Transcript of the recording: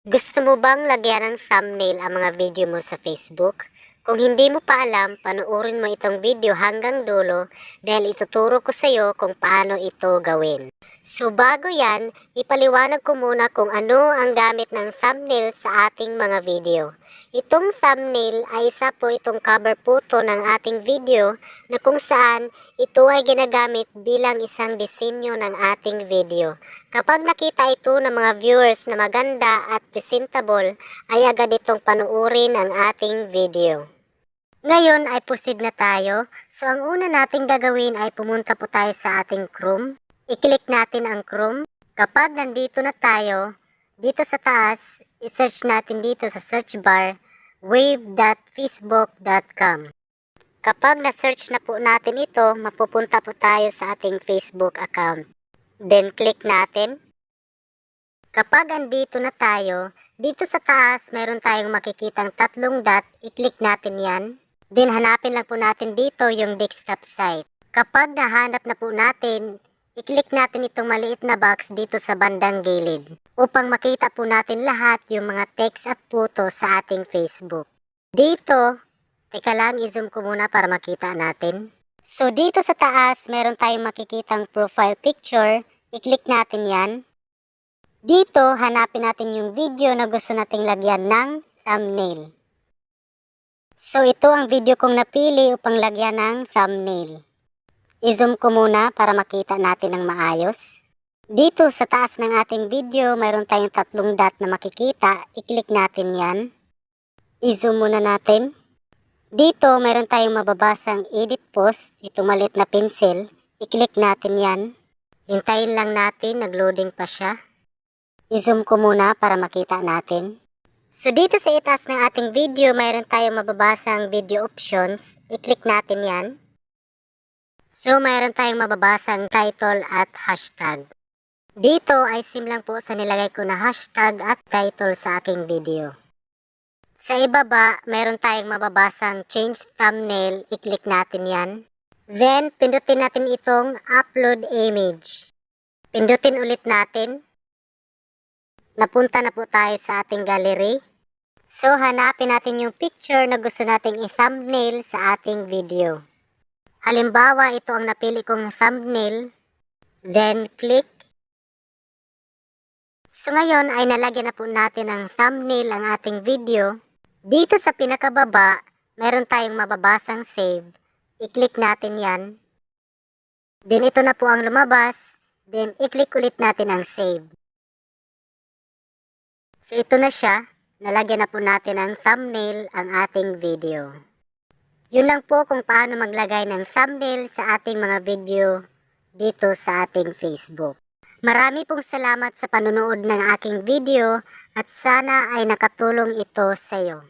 Gusto mo bang lagyan ng thumbnail ang mga video mo sa Facebook? Kung hindi mo pa alam, panoorin mo itong video hanggang dulo dahil ituturo ko sa iyo kung paano ito gawin. So bago yan, ipaliwanag ko muna kung ano ang gamit ng thumbnail sa ating mga video. Itong thumbnail ay isa po itong cover photo ng ating video na kung saan ito ay ginagamit bilang isang disenyo ng ating video. Kapag nakita ito ng mga viewers na maganda at presentable, ay agad itong panuorin ang ating video. Ngayon ay proceed na tayo. So ang una nating gagawin ay pumunta po tayo sa ating Chrome. I-click natin ang Chrome. Kapag nandito na tayo, dito sa taas, i-search natin dito sa search bar, wave.facebook.com. Kapag na-search na po natin ito, mapupunta po tayo sa ating Facebook account. Then click natin. Kapag andito na tayo, dito sa taas meron tayong makikitang tatlong dot, i-click natin yan. Then hanapin lang po natin dito yung desktop site. Kapag nahanap na po natin, i-click natin itong maliit na box dito sa bandang gilid upang makita po natin lahat yung mga text at photo sa ating Facebook. Dito, teka lang, i-zoom ko muna para makita natin. So dito sa taas, meron tayong makikitang profile picture. I-click natin yan. Dito, hanapin natin yung video na gusto nating lagyan ng thumbnail. So ito ang video kong napili upang lagyan ng thumbnail. I-zoom ko muna para makita natin ng maayos. Dito sa taas ng ating video, mayroon tayong tatlong dot na makikita. I-click natin yan. I-zoom muna natin. Dito, mayroon tayong mababasang edit post. Itong maliit na pencil. I-click natin yan. Hintayin lang natin, nag-loading pa siya. I-zoom ko muna para makita natin. So dito sa itaas ng ating video, mayroon tayong mababasang video options. I-click natin yan. So mayroon tayong mababasang title at hashtag. Dito ay sim lang po sa nilagay ko na hashtag at title sa aking video. Sa ibaba, mayroon tayong mababasang change thumbnail. I-click natin yan. Then, pindutin natin itong upload image. Pindutin ulit natin. Napunta na po tayo sa ating gallery. So, hanapin natin yung picture na gusto nating i-thumbnail sa ating video. Halimbawa, ito ang napili kong thumbnail. Then, click. So, ngayon ay nalagyan na po natin ng thumbnail ang ating video. Dito sa pinakababa, meron tayong mababasang save. I-click natin yan. Then, ito na po ang lumabas. Then, i-click ulit natin ang save. So ito na siya, nalagyan na po natin ng thumbnail ang ating video. Yun lang po kung paano maglagay ng thumbnail sa ating mga video dito sa ating Facebook. Marami pong salamat sa panonood ng aking video at sana ay nakatulong ito sa iyo.